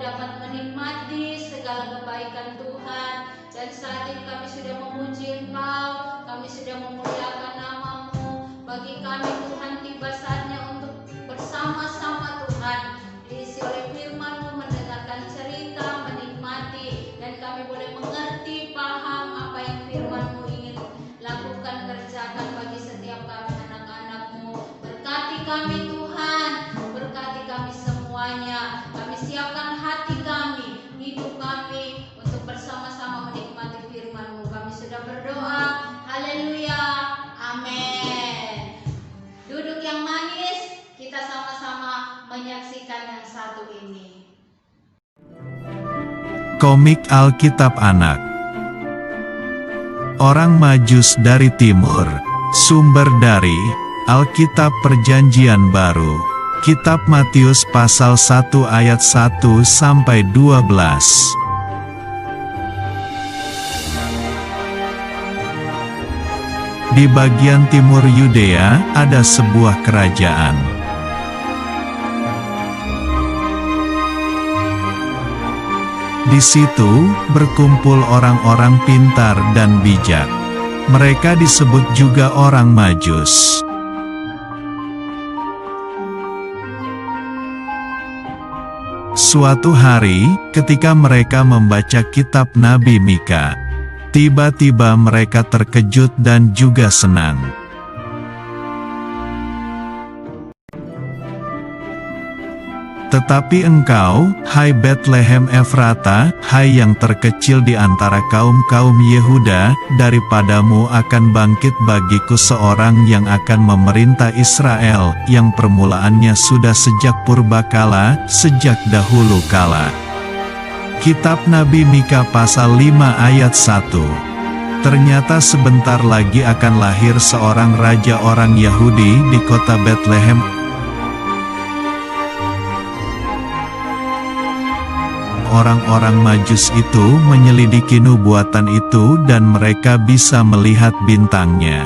dapat menikmati segala kebaikan Tuhan. Dan saat ini kami sudah memuji Engkau, kami sudah memuliakan nama-Mu. Bagi kami Tuhan, tiba saatnya untuk bersama-sama Tuhan, diisi oleh firman-Mu, mendengarkan cerita, menikmati, dan kami boleh mengerti, paham apa yang firman-Mu ingin lakukan, kerjakan bagi setiap kami anak-anak-Mu. Berkati kami Tuhan, berkati kami semuanya. Kami siapkan hati kami, hidup kami untuk bersama-sama menikmati firman-Mu. Kami sudah berdoa, haleluya, amin. Duduk yang manis, kita sama-sama menyaksikan yang satu ini. Komik Alkitab Anak. Orang Majus dari Timur. Sumber dari Alkitab Perjanjian Baru. Kitab Matius pasal 1 ayat 1 sampai 12. Di bagian timur Yudea ada sebuah kerajaan. Di situ berkumpul orang-orang pintar dan bijak. Mereka disebut juga orang Majus. Suatu hari, ketika mereka membaca kitab Nabi Mika, tiba-tiba mereka terkejut dan juga senang. Tetapi engkau, hai Betlehem Efrata, hai yang terkecil di antara kaum-kaum Yehuda, daripadamu akan bangkit bagiku seorang yang akan memerintah Israel, yang permulaannya sudah sejak purbakala, sejak dahulu kala. Kitab Nabi Mika pasal 5 ayat 1. Ternyata sebentar lagi akan lahir seorang raja orang Yahudi di kota Betlehem. Orang-orang Majus itu menyelidiki nubuatan itu dan mereka bisa melihat bintangnya.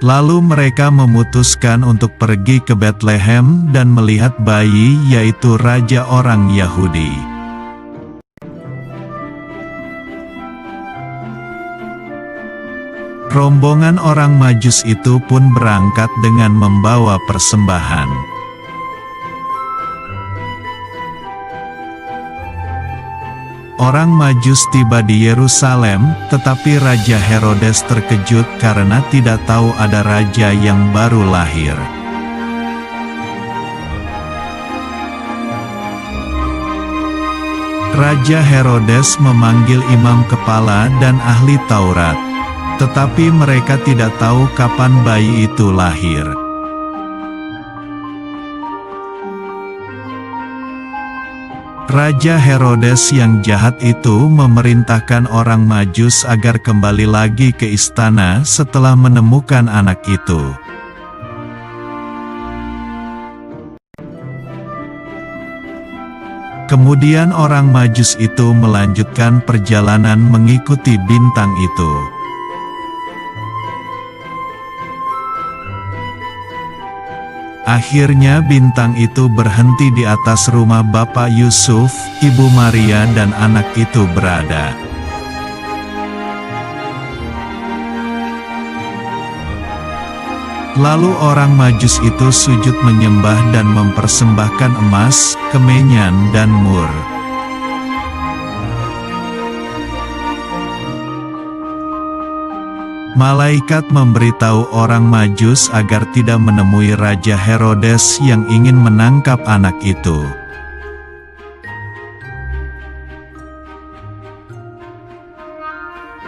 Lalu mereka memutuskan untuk pergi ke Betlehem dan melihat bayi, yaitu raja orang Yahudi. Rombongan orang Majus itu pun berangkat dengan membawa persembahan. Orang Majus tiba di Yerusalem, tetapi Raja Herodes terkejut karena tidak tahu ada raja yang baru lahir. Raja Herodes memanggil imam kepala dan ahli Taurat. Tetapi mereka tidak tahu kapan bayi itu lahir. Raja Herodes yang jahat itu memerintahkan orang Majus agar kembali lagi ke istana setelah menemukan anak itu. Kemudian orang Majus itu melanjutkan perjalanan mengikuti bintang itu. Akhirnya bintang itu berhenti di atas rumah Bapak Yusuf, Ibu Maria dan anak itu berada. Lalu orang Majus itu sujud menyembah dan mempersembahkan emas, kemenyan dan mur. Malaikat memberitahu orang Majus agar tidak menemui Raja Herodes yang ingin menangkap anak itu.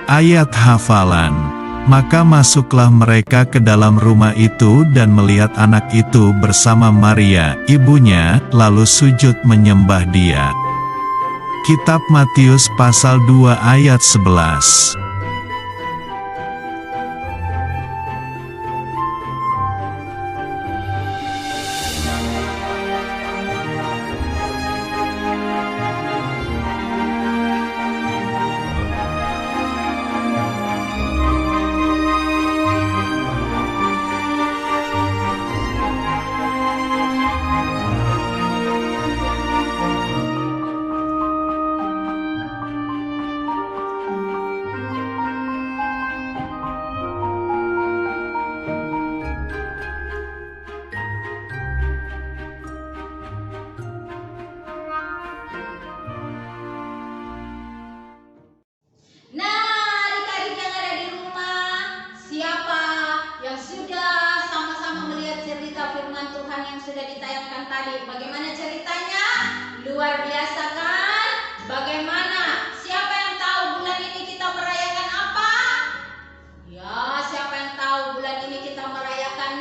Ayat hafalan. Maka masuklah mereka ke dalam rumah itu dan melihat anak itu bersama Maria, ibunya, lalu sujud menyembah dia. Kitab Matius pasal 2 ayat 11. sudah ditayangkan tadi. Bagaimana ceritanya? Luar biasa kan? Bagaimana? Siapa yang tahu bulan ini kita merayakan apa? Ya, siapa yang tahu bulan ini kita merayakan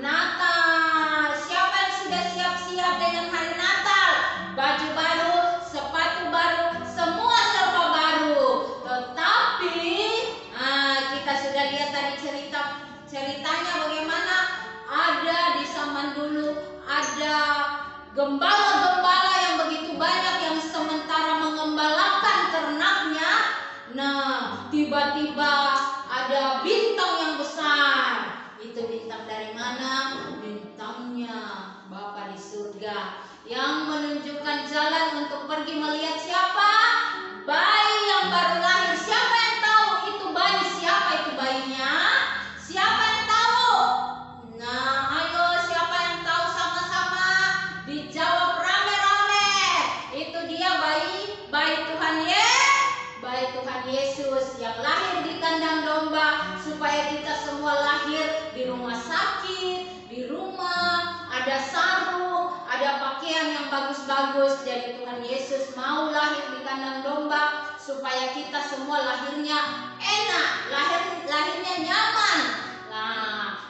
Natal? Siapa yang sudah siap-siap dengan hari Natal? Baju baru, sepatu baru, semua serba baru. Tetapi kita sudah lihat tadi ceritanya bagaimana ada di zaman dulu ada gembala-gembala yang begitu banyak yang sementara mengembalakan ternaknya. Nah, tiba-tiba ada bintang yang besar. Itu bintang dari mana? Bintangnya Bapa di surga yang menunjukkan jalan untuk pergi melihat siapa? Bayi yang baru lahir. Siapa yang tahu itu bayi? Siapa itu bayinya? Siapa yang tahu? Nah, ayo siapa yang tahu sama-sama? Dijawab rame-rame. Itu dia bayi Tuhan Yesus yang lahir di kandang domba supaya kita semua lahir di rumah sakit, di rumah, ada sarung, ada pakaian yang bagus-bagus. Jadi Tuhan Yesus mau lahir di kandang domba supaya kita semua lahirnya enak, lahirnya nyaman.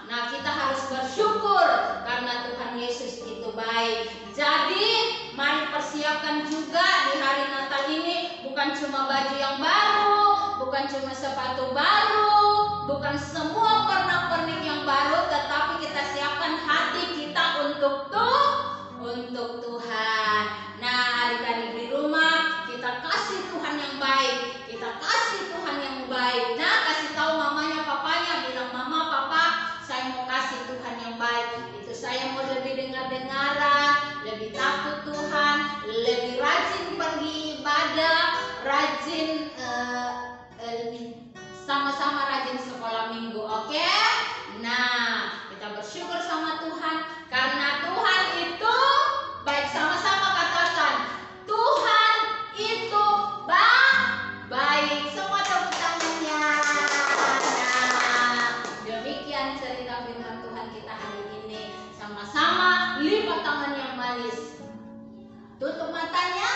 Nah, kita harus bersyukur karena Tuhan Yesus itu baik. Jadi, mari persiapkan juga di hari Natal ini bukan cuma baju yang baru, bukan cuma sepatu baru, bukan semua pernak-pernik yang baru, tetapi kita siapkan hati kita untuk Tuhan. Nah, adik-adik di rumah, kita kasih Tuhan yang baik, kita kasih Tuhan yang baik. Nah, kasih tahu mamanya, papanya, bilang mama, papa, saya mau kasih Tuhan yang baik. Itu saya mau lebih dengar-dengaran, lebih takut Tuhan, lebih rajin pergi ibadah, rajin sama-sama rajin sekolah minggu, oke? Nah, kita bersyukur sama Tuhan karena Tuhan itu baik. Sama-sama katakan, Tuhan itu baik. Semua tepuk tangannya. Nah, demikian cerita firman Tuhan kita hari ini. Sama-sama lipat tangan yang manis. Tutup matanya,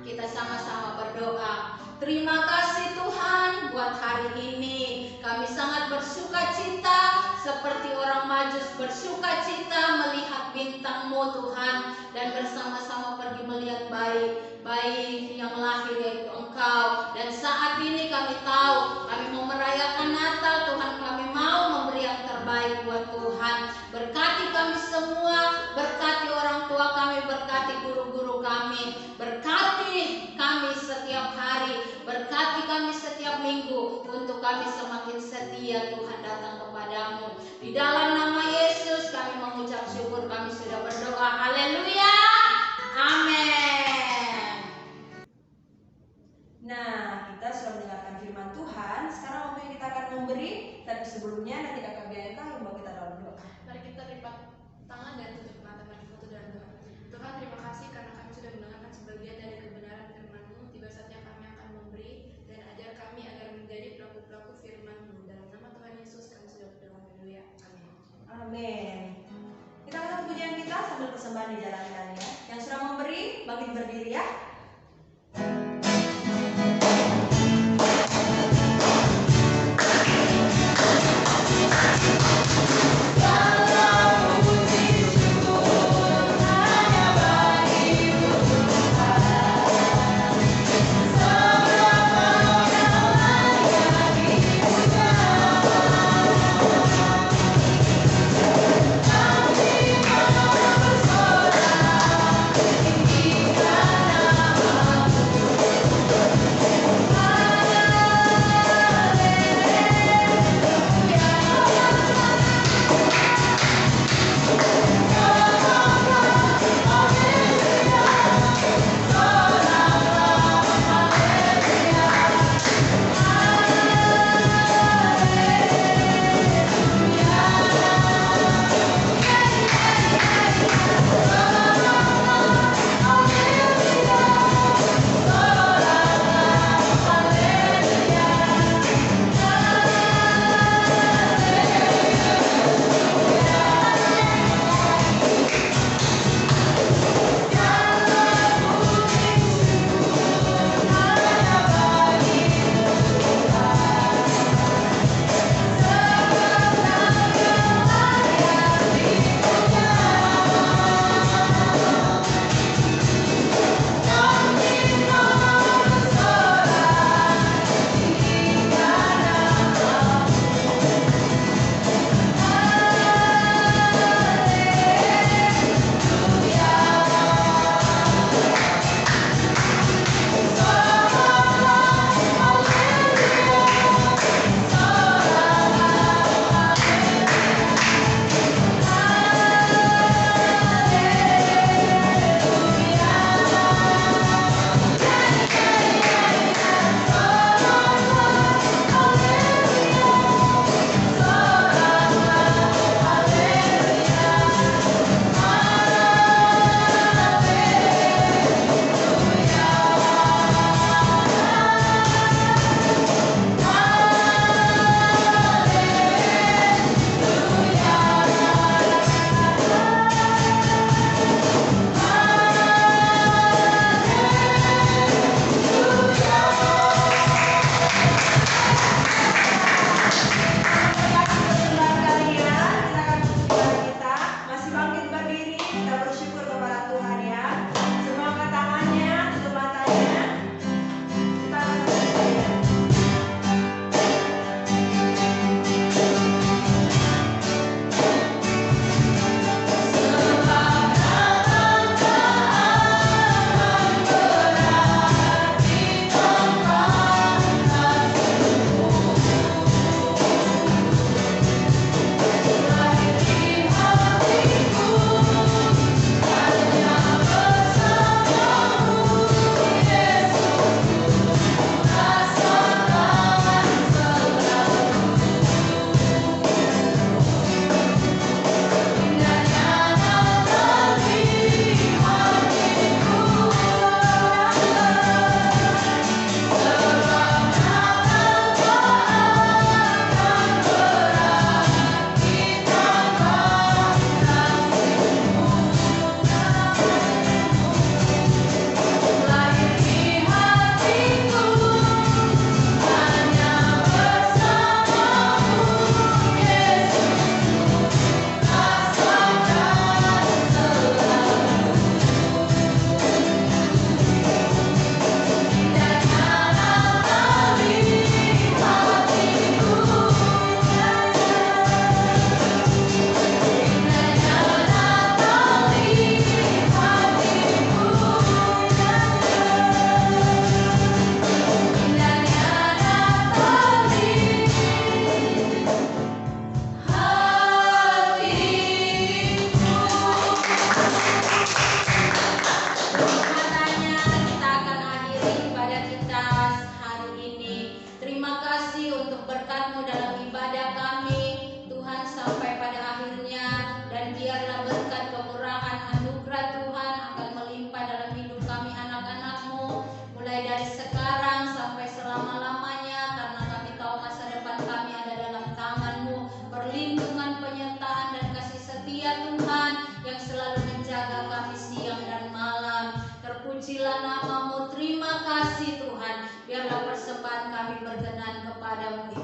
kita sama-sama berdoa. Terima kasih Tuhan buat hari ini. Kami sangat bersuka cita seperti orang Majus bersuka cita melihat bintang-Mu Tuhan, dan bersama-sama pergi melihat bayi yang lahir yaitu Engkau. Dan saat ini kami tahu kami mau merayakan Natal Tuhan, kami mau memberi yang terbaik buat Tuhan. Berkati kami semua, berkati orang tua kami, berkati guru-guru kami, berkati kami setiap hari, berkati kami setiap minggu, untuk kami semakin setia Tuhan datang kepadamu. Di dalam nama Yesus kami mengucap syukur, kami sudah berdoa. Haleluya. Amin. Nah, kita sudah mendengarkan firman Tuhan. Sekarang waktunya kita akan memberi, tapi sebelumnya nanti Kakak Bianca yang membawa kita dalam doa. Mari kita lipat tangan dan tutup mata, mari foto dalam doa. Tuhan, terima kasih karena kami sudah mendengarkan sebagian dari kebenaran firman-Mu. Tiba saatnya kami akan memberi dan ajar kami agar menjadi pelaku-pelaku firman-Mu. Dalam nama Tuhan Yesus kami sudah berdoa. Haleluya. Amin. Amin. Kita angkat pujian kita sambil persembahan dijalankannya. Yang sudah memberi, bangkit berdiri ya. Tinggikanlah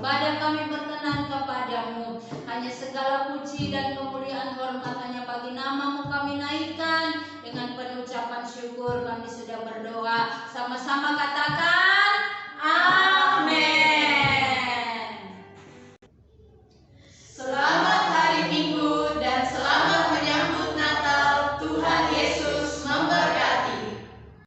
ibadah kami berkenan kepadamu. Hanya segala puji dan kemuliaan hormat hanya bagi namamu kami naikkan. Dengan penuh ucapan syukur kami sudah berdoa. Sama-sama katakan